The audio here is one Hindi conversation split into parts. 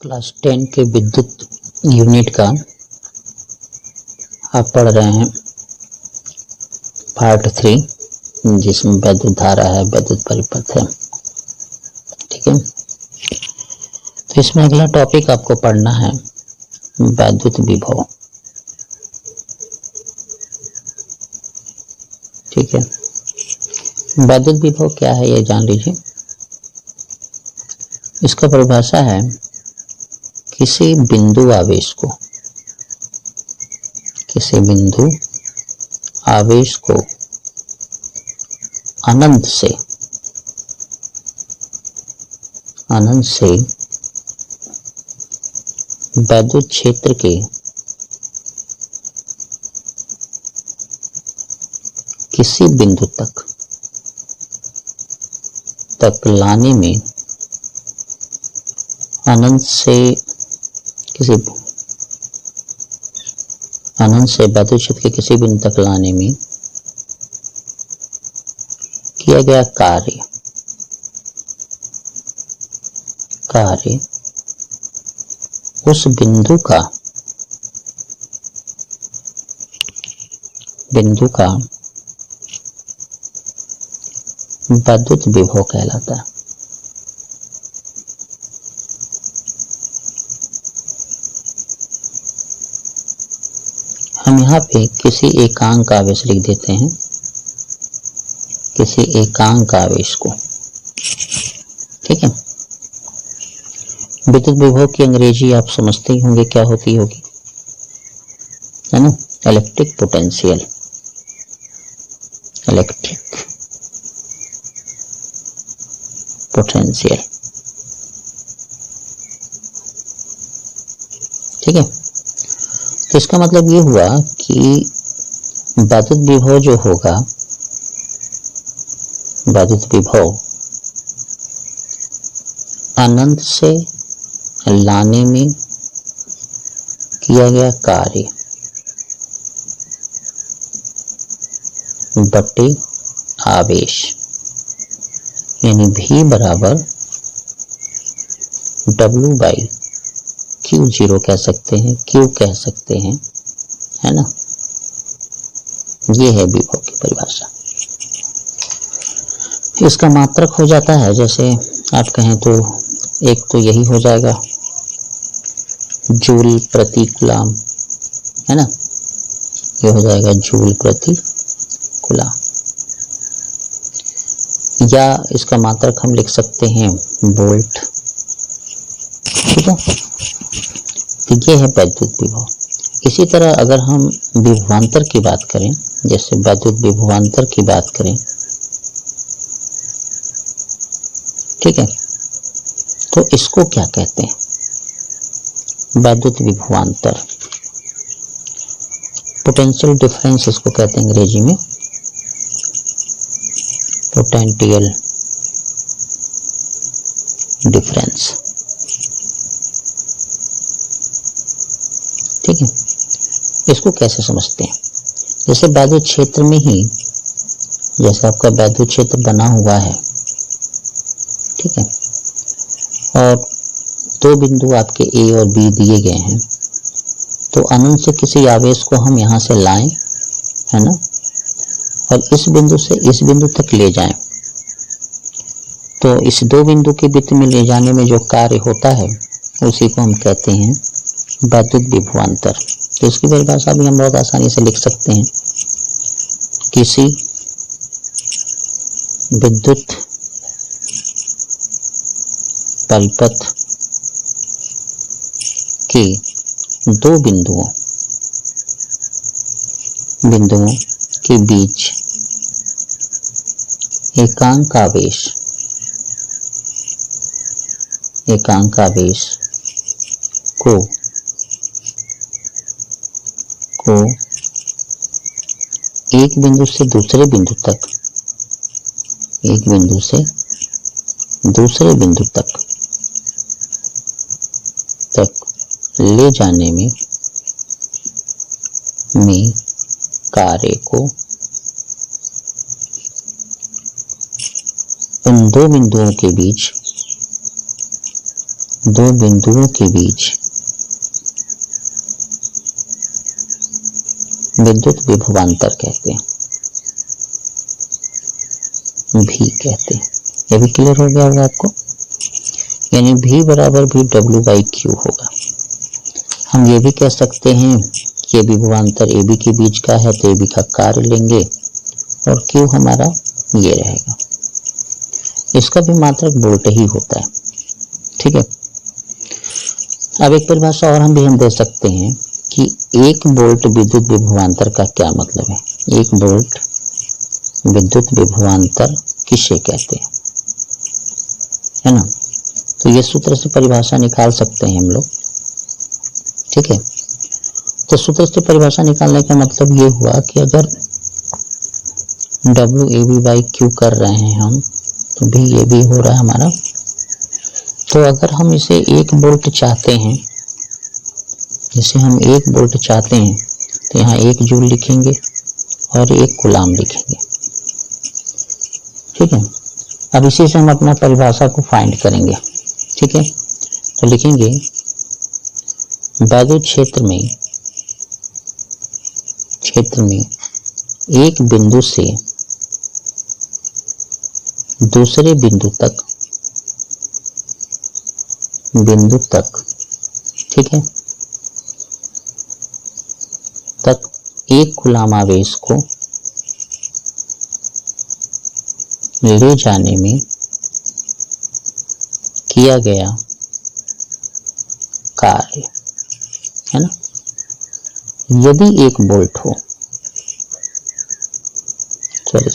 क्लास 10 के विद्युत यूनिट का आप पढ़ रहे हैं पार्ट 3, जिसमें वैद्युत धारा है, वैद्युत परिपथ है। ठीक है, तो इसमें अगला टॉपिक आपको पढ़ना है वैद्युत विभव। ठीक है, वैद्युत विभव क्या है ये जान लीजिए। इसका परिभाषा है किसी बिंदु आवेश को अनंत से वैद्युत क्षेत्र के किसी बिंदु तक लाने में अनंत से वैद्युत क्षेत्र के किसी बिंदु तक लाने में किया गया कार्य उस बिंदु का वैद्युत विभव कहलाता है। हम यहाँ पे किसी एकांक आवेश लिख देते हैं, किसी एकांक आवेश को। ठीक है, विद्युत विभव की अंग्रेजी आप समझते ही होंगे क्या होती होगी, है ना, इलेक्ट्रिक पोटेंशियल। ठीक है, तो इसका मतलब ये हुआ कि वैद्युत विभव जो होगा, वैद्युत विभव अनंत से लाने में किया गया कार्य बटे आवेश, यानी V बराबर W/Q0 कह सकते हैं, Q कह सकते हैं, है ना। ये है विभव की परिभाषा। इसका मात्रक हो जाता है, जैसे आप कहें तो एक तो यही हो जाएगा जूल प्रति कूलम, है ना, ये हो जाएगा जूल प्रति कूलम, या इसका मात्रक हम लिख सकते हैं वोल्ट। ठीक है, तो ये है वैद्युत विभव। इसी तरह अगर हम विभवांतर की बात करें, जैसे वैद्युत विभवांतर की बात करें, ठीक है, तो इसको क्या कहते हैं, वैद्युत विभवांतर, पोटेंशियल डिफरेंस इसको कहते हैं अंग्रेजी में, पोटेंशियल डिफरेंस। ठीक है, इसको कैसे समझते हैं, जैसे वैद्युत क्षेत्र में ही, जैसे आपका वैद्युत क्षेत्र बना हुआ है, ठीक है, और दो बिंदु आपके A और B दिए गए हैं, तो अनंत से किसी आवेश को हम यहाँ से लाएं, है ना, और इस बिंदु से इस बिंदु तक ले जाएं, तो इस दो बिंदु के बीच में ले जाने में जो कार्य होता है उसी को हम कहते हैं वैद्युत विभवांतर। तो इसकी परिभाषा भी हम बहुत आसानी से लिख सकते हैं, किसी विद्युत परिपथ के दो बिंदुओं के बीच एकांक आवेश को एक बिंदु से दूसरे बिंदु तक ले जाने में कार्य को उन दो बिंदुओं के बीच दो बिंदुओं के बीच विद्युत विभवांतर कहते हैं, भी कहते हैं। ये भी क्लियर हो गया होगा आपको। यानी V बराबर भी W/Q होगा। हम ये भी कह सकते हैं कि ये विभवांतर AB के बीच का है तो AB का कार्य लेंगे और Q हमारा ये रहेगा। इसका भी मात्रक वोल्ट ही होता है। ठीक है। अब एक परिभाषा और हम दे सकते हैं कि 1 वोल्ट विद्युत विभवांतर का क्या मतलब है। 1 वोल्ट विद्युत विभवांतर किसे कहते हैं, है ना। तो ये सूत्र से परिभाषा निकाल सकते हैं हम लोग। ठीक है। तो सूत्र से परिभाषा निकालने का मतलब ये हुआ कि अगर WAB/Q कर रहे हैं हम, तो भी ये भी हो रहा है हमारा। तो अगर हम इसे 1 वोल्ट चाहते हैं, जैसे हम 1 वोल्ट चाहते हैं, तो यहाँ 1 जूल लिखेंगे और 1 कूलाम लिखेंगे। ठीक है। अब इसी से हम अपना परिभाषा को फाइंड करेंगे। ठीक है। तो लिखेंगे वैद्युत क्षेत्र में एक बिंदु से दूसरे बिंदु तक ठीक है, तक 1 कूलाम आवेश को ले जाने में किया गया कार्य, है ना। यदि 1 वोल्ट हो, सॉरी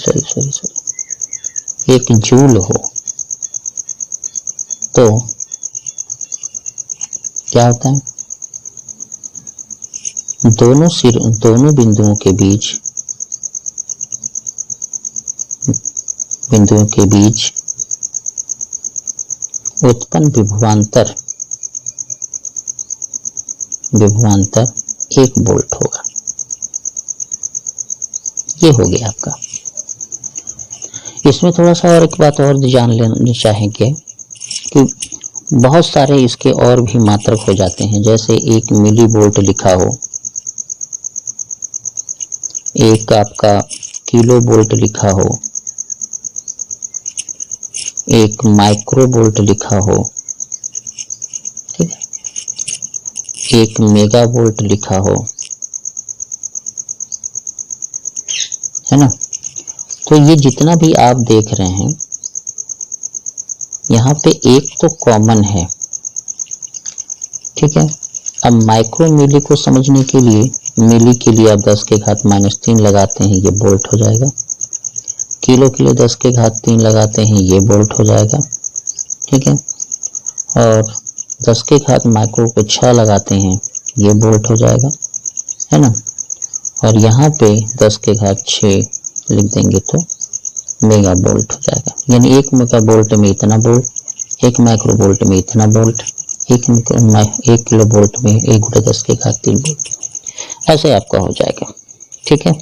1 जूल हो, तो क्या होता है, दोनों बिंदुओं के बीच उत्पन्न विभवांतर 1 वोल्ट होगा। ये हो गया आपका। इसमें थोड़ा सा और एक बात और जान लेना चाहेंगे कि बहुत सारे इसके और भी मात्रक हो जाते हैं। जैसे 1 मिली वोल्ट लिखा हो, एक आपका किलो वोल्ट लिखा हो, एक माइक्रो वोल्ट लिखा हो, ठीक है, एक मेगा वोल्ट लिखा हो, है ना। तो ये जितना भी आप देख रहे हैं, यहाँ पे एक तो कॉमन है। ठीक है। अब माइक्रो मिली को समझने के लिए, मिली के लिए आप 10 के घात -3 लगाते हैं, ये वोल्ट हो जाएगा। किलो के लिए 10 के घात 3 लगाते हैं, ये वोल्ट हो जाएगा। ठीक है। और 10 के घात माइक्रो पे 6 लगाते हैं, ये वोल्ट हो जाएगा, है ना। और यहाँ पे 10 के घात 6 लिख देंगे तो मेगा वोल्ट हो जाएगा। यानी 1 मेगा वोल्ट में इतना वोल्ट, 1 माइक्रो वोल्ट में इतना वोल्ट, 1 किलो वोल्ट में 1 × 10 के घात 3 वोल्ट, ऐसे आपका हो जाएगा। ठीक है।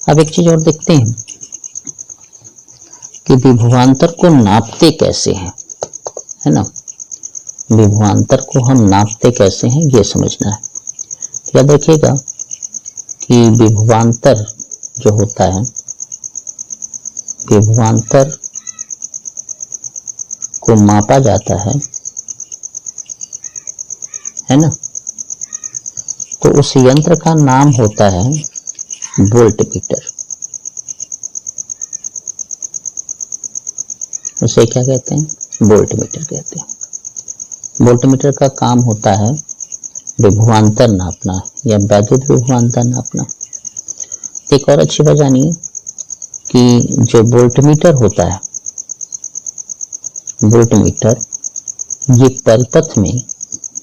अब एक चीज और देखते हैं कि विभवांतर को नापते कैसे हैं, है ना। विभवांतर को हम नापते कैसे हैं, ये समझना है। तो याद रखिएगा कि विभवांतर जो होता है, विभवांतर को मापा जाता है ना। तो उस यंत्र का नाम होता है वोल्टमीटर। उसे क्या कहते हैं, वोल्टमीटर कहते हैं। वोल्टमीटर का काम होता है विभवांतर नापना या वैद्युत विभवांतर नापना। एक और अच्छी बात जानिए कि जो वोल्टमीटर होता है, वोल्टमीटर ये परिपथ में,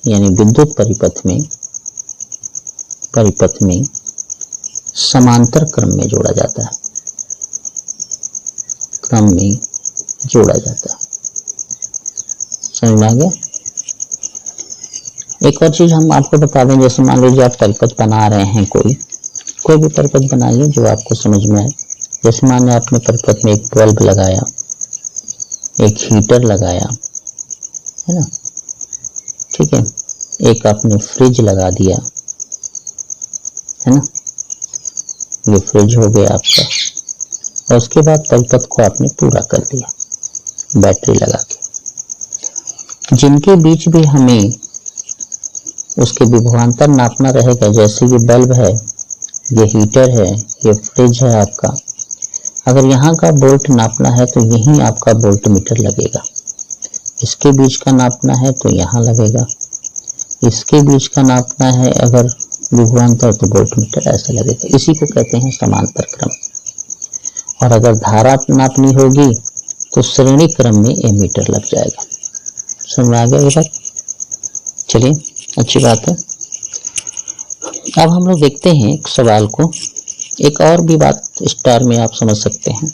यानी विद्युत परिपथ में समांतर क्रम में जोड़ा जाता है, समझ में आ गया। एक और चीज हम आपको बता दें, जैसे मान लीजिए आप परिपथ बना रहे हैं, कोई भी परिपथ बनाइए जो आपको समझ में आए। जैसे मान लिया आपने परिपथ में एक बल्ब लगाया, एक हीटर लगाया, है ना, ठीक है, एक आपने फ्रिज लगा दिया है ना, ये फ्रिज हो गया आपका, और उसके बाद परिपथ को आपने पूरा कर दिया बैटरी लगा के। जिनके बीच भी हमें उसके विभवांतर नापना रहेगा, जैसे ये बल्ब है, ये हीटर है, ये फ्रिज है आपका, अगर यहाँ का वोल्ट नापना है तो यहीं आपका वोल्ट मीटर लगेगा, इसके बीच का नापना है तो यहाँ लगेगा, इसके बीच का नापना है अगर विभवांतर तो वोल्ट मीटर ऐसे लगेगा। इसी को कहते हैं समांतर क्रम। और अगर धारा नापनी होगी तो श्रेणी क्रम में एमीटर लग जाएगा। समझ में आ गया ये बात? चलिए, अच्छी बात है। अब हम लोग देखते हैं एक सवाल को, एक और भी बात स्टार में आप समझ सकते हैं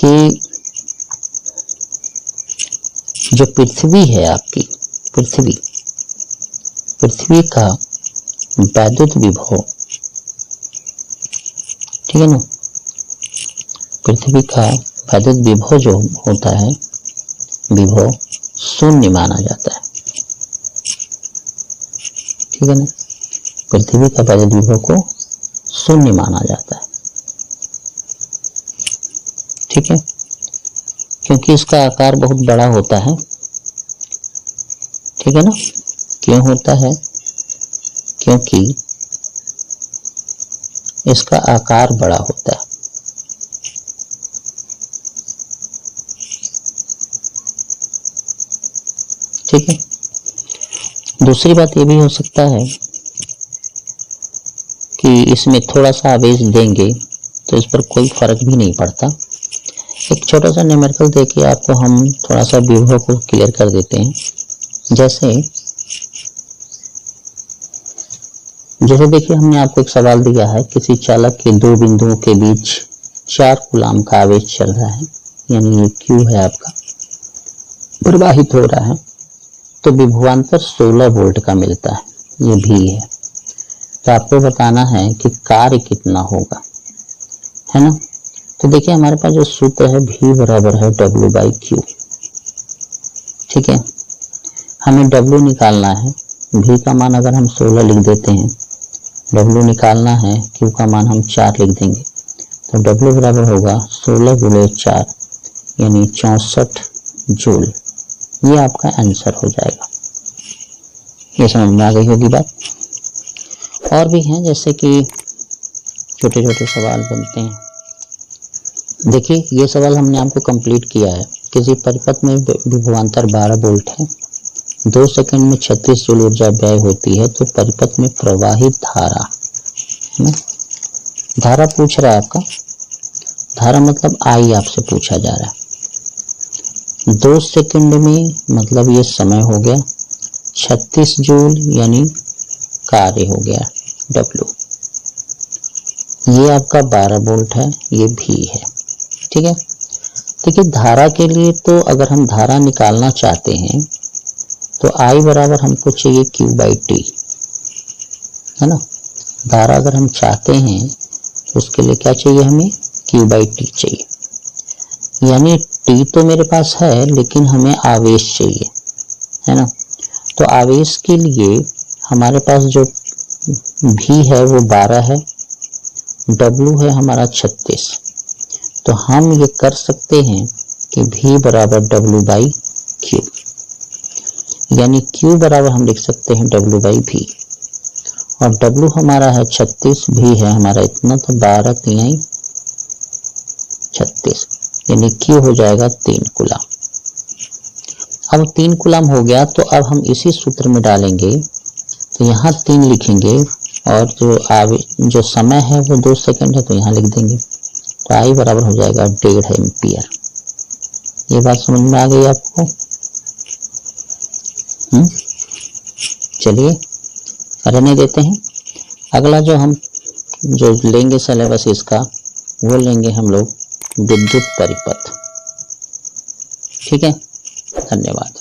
कि जो पृथ्वी है आपकी, पृथ्वी का वैद्युत विभव, ठीक है ना, पृथ्वी का वैद्युत विभव जो होता है, विभव शून्य माना जाता है, ठीक है ना, पृथ्वी का वैद्युत विभव को शून्य माना जाता है, ठीक है, क्योंकि इसका आकार बहुत बड़ा होता है, ठीक है ना। क्यों होता है? क्योंकि इसका आकार बड़ा होता है, ठीक है। दूसरी बात ये भी हो सकता है कि इसमें थोड़ा सा आवेश देंगे तो इस पर कोई फर्क भी नहीं पड़ता। एक छोटा सा न्यूमेरिकल देके आपको हम थोड़ा सा विभव को क्लियर कर देते हैं। जैसे देखिए, हमने आपको एक सवाल दिया है, किसी चालक के दो बिंदुओं के बीच 4 कूलाम का आवेश चल रहा है, यानी ये Q है आपका, प्रवाहित हो रहा है, तो विभवांतर 16 वोल्ट का मिलता है, ये V है। तो आपको बताना है कि कार्य कितना होगा, है ना। तो देखिए, हमारे पास जो सूत्र है V बराबर है W/Q, ठीक है। हमें W निकालना है, V का मान अगर हम 16 लिख देते हैं, W निकालना है, Q का मान हम 4 लिख देंगे, तो W बराबर होगा 16 गुणे 4 यानी 64 जूल। ये आपका आंसर हो जाएगा। ये समझ में आ गई होगी बात। और भी हैं, जैसे कि छोटे छोटे सवाल बनते हैं। देखिए, ये सवाल हमने आपको कंप्लीट किया है। किसी परिपथ में विभवांतर 12 वोल्ट है, 2 सेकंड में 36 जूल ऊर्जा व्यय होती है, तो परिपथ में प्रवाहित धारा, है ना, धारा पूछ रहा है आपका, धारा मतलब आई आपसे पूछा जा रहा है। 2 सेकंड में मतलब ये समय हो गया, 36 जूल यानी कार्य हो गया W। ये आपका 12 वोल्ट है, ये V है, ठीक है। देखिए, धारा के लिए तो अगर हम धारा निकालना चाहते हैं तो I बराबर हमको चाहिए Q/T, है ना। धारा अगर हम चाहते हैं तो उसके लिए क्या चाहिए, हमें Q/T चाहिए, यानी T तो मेरे पास है लेकिन हमें आवेश चाहिए, है ना। तो आवेश के लिए हमारे पास जो V है वो 12 है, W है हमारा 36, तो हम ये कर सकते हैं कि V बराबर W/Q, यानी Q बराबर हम लिख सकते हैं W/V, और W हमारा है 36, V है हमारा इतना, तो 12 3 36, यानी Q हो जाएगा 3 कूलाम। अब 3 कूलाम हो गया, तो अब हम इसी सूत्र में डालेंगे, तो यहाँ 3 लिखेंगे, और जो समय है वो 2 सेकंड है, तो यहाँ लिख देंगे, तो I बराबर हो जाएगा 1.5 एम्पियर। ये बात समझ में आ गई आपको? चलिए, रहने देते हैं। अगला जो लेंगे सिलेबस इसका, वो लेंगे हम लोग विद्युत परिपथ, ठीक है। धन्यवाद।